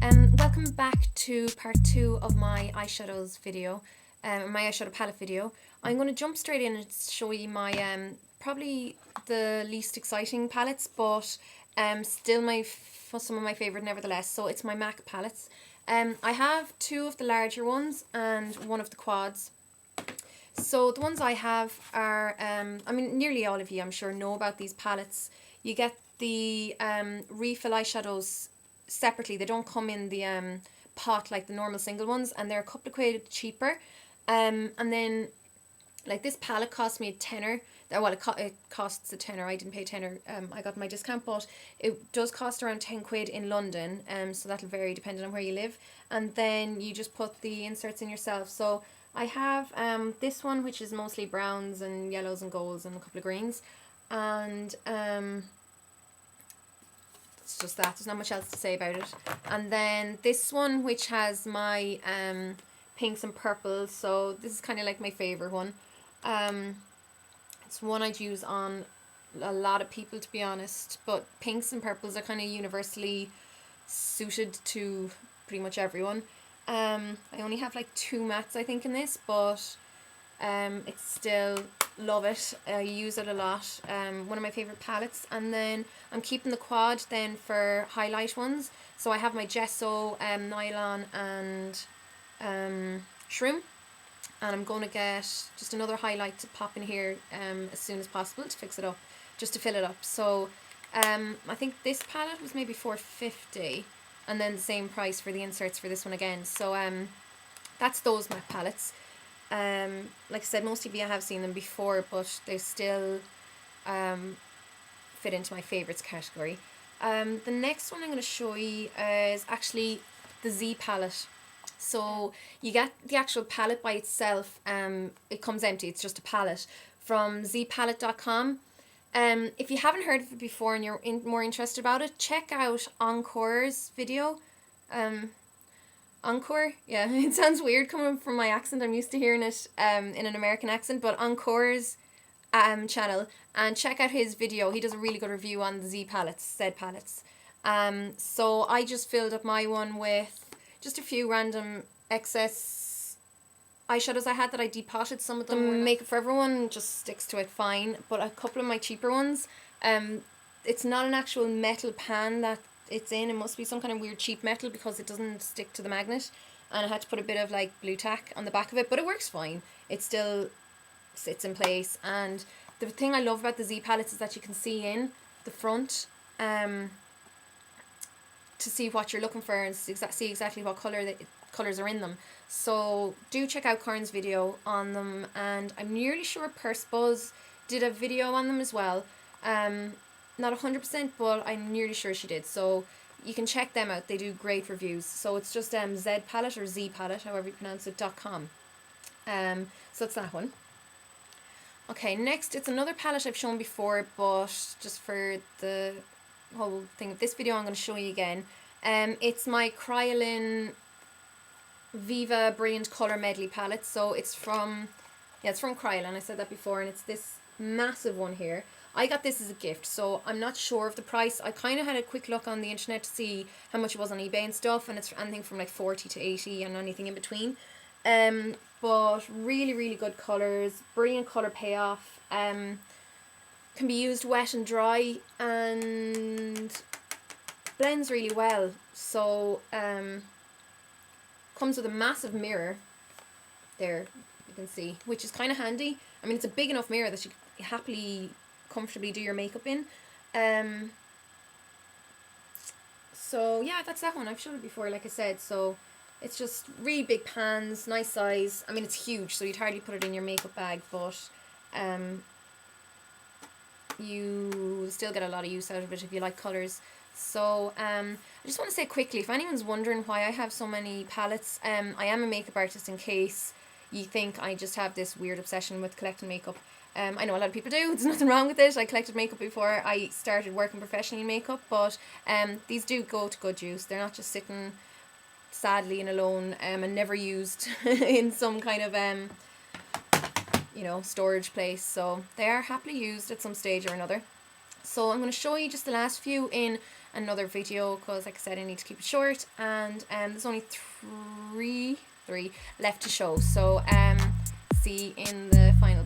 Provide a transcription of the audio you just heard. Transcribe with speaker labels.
Speaker 1: Welcome back to part 2 of my eyeshadows video, my eyeshadow palette video. I'm going to jump straight in and show you my probably the least exciting palettes, but still some of my favourite nevertheless. So it's my MAC palettes. I have 2 of the larger ones and 1 of the quads. So the ones I have are, I mean, nearly all of you I'm sure know about these palettes. You get the refill eyeshadows separately. They don't come in the pot like the normal single ones, and they're a couple of quid cheaper. And then like this palette cost me a tenner. Well, it costs a tenner. I didn't pay a tenner. I got my discount, but it does cost around 10 quid in London. So that'll vary depending on where you live. And then you just put the inserts in yourself. So I have this one, which is mostly browns and yellows and golds and a couple of greens, and it's just that. There's not much else to say about it. And then this one, which has my pinks and purples. So this is kind of like my favourite one. It's one I'd use on a lot of people, to be honest. But pinks and purples are kind of universally suited to pretty much everyone. I only have like 2 mattes I think in this, but it's still love it. I use it a lot. One of my favourite palettes. And then I'm keeping the quad then for highlight ones. So I have my gesso, nylon and shroom. And I'm going to get just another highlight to pop in here as soon as possible to fix it up, just to fill it up. So I think this palette was maybe $4.50, and then the same price for the inserts for this one again. So that's those MAC palettes. Like I said, most of you have seen them before, but they still fit into my favourites category. The next one I'm going to show you is actually the Z palette. So you get the actual palette by itself. It comes empty. It's just a palette from zpalette.com. If you haven't heard of it before and you're more interested about it, check out Encore's video. Encore, yeah, it sounds weird coming from my accent. I'm used to hearing it in an American accent, but Encore's channel, and check out his video. He does a really good review on the Z palettes. So I just filled up my one with just a few random excess eyeshadows I had that I depotted. Some of them Makeup for Everyone just sticks to it fine, but a couple of my cheaper ones, it's not an actual metal pan that it's in. It must be some kind of weird cheap metal because it doesn't stick to the magnet, and I had to put a bit of like blue tack on the back of it, but it works fine. It still sits in place. And the thing I love about the Z palettes is that you can see in the front to see what you're looking for and see exactly what colours are in them. So do check out Corin's video on them, and I'm nearly sure Purse Buzz did a video on them as well. Not 100%, but I'm nearly sure she did. So you can check them out. They do great reviews. So it's just Z palette or Z palette, however you pronounce it, .com. So it's that one. Okay, next it's another palette I've shown before, but just for the whole thing of this video I'm going to show you again. It's my Kryolan Viva Brilliant Colour Medley palette. So it's from Kryolan. I said that before, and it's this massive one here. I got this as a gift, so I'm not sure of the price. I kind of had a quick look on the internet to see how much it was on eBay and stuff, and it's anything from like 40 to 80 and anything in between. But really, really good colours, brilliant colour payoff. Can be used wet and dry, and blends really well. So comes with a massive mirror there, you can see, which is kind of handy. I mean, it's a big enough mirror that you can happily comfortably do your makeup in. So yeah, that's that one. I've shown it before, like I said. So it's just really big pans, nice size. I mean, it's huge, so you'd hardly put it in your makeup bag, but you still get a lot of use out of it if you like colours. So I just want to say quickly, if anyone's wondering why I have so many palettes, I am a makeup artist, in case you think I just have this weird obsession with collecting makeup. I know a lot of people do. There's nothing wrong with it. I collected makeup before I started working professionally in makeup, but these do go to good use. They're not just sitting sadly and alone and never used in some kind of storage place. So they are happily used at some stage or another. So I'm going to show you just the last few in another video, because like I said, I need to keep it short, and there's only three left to show. So see in the final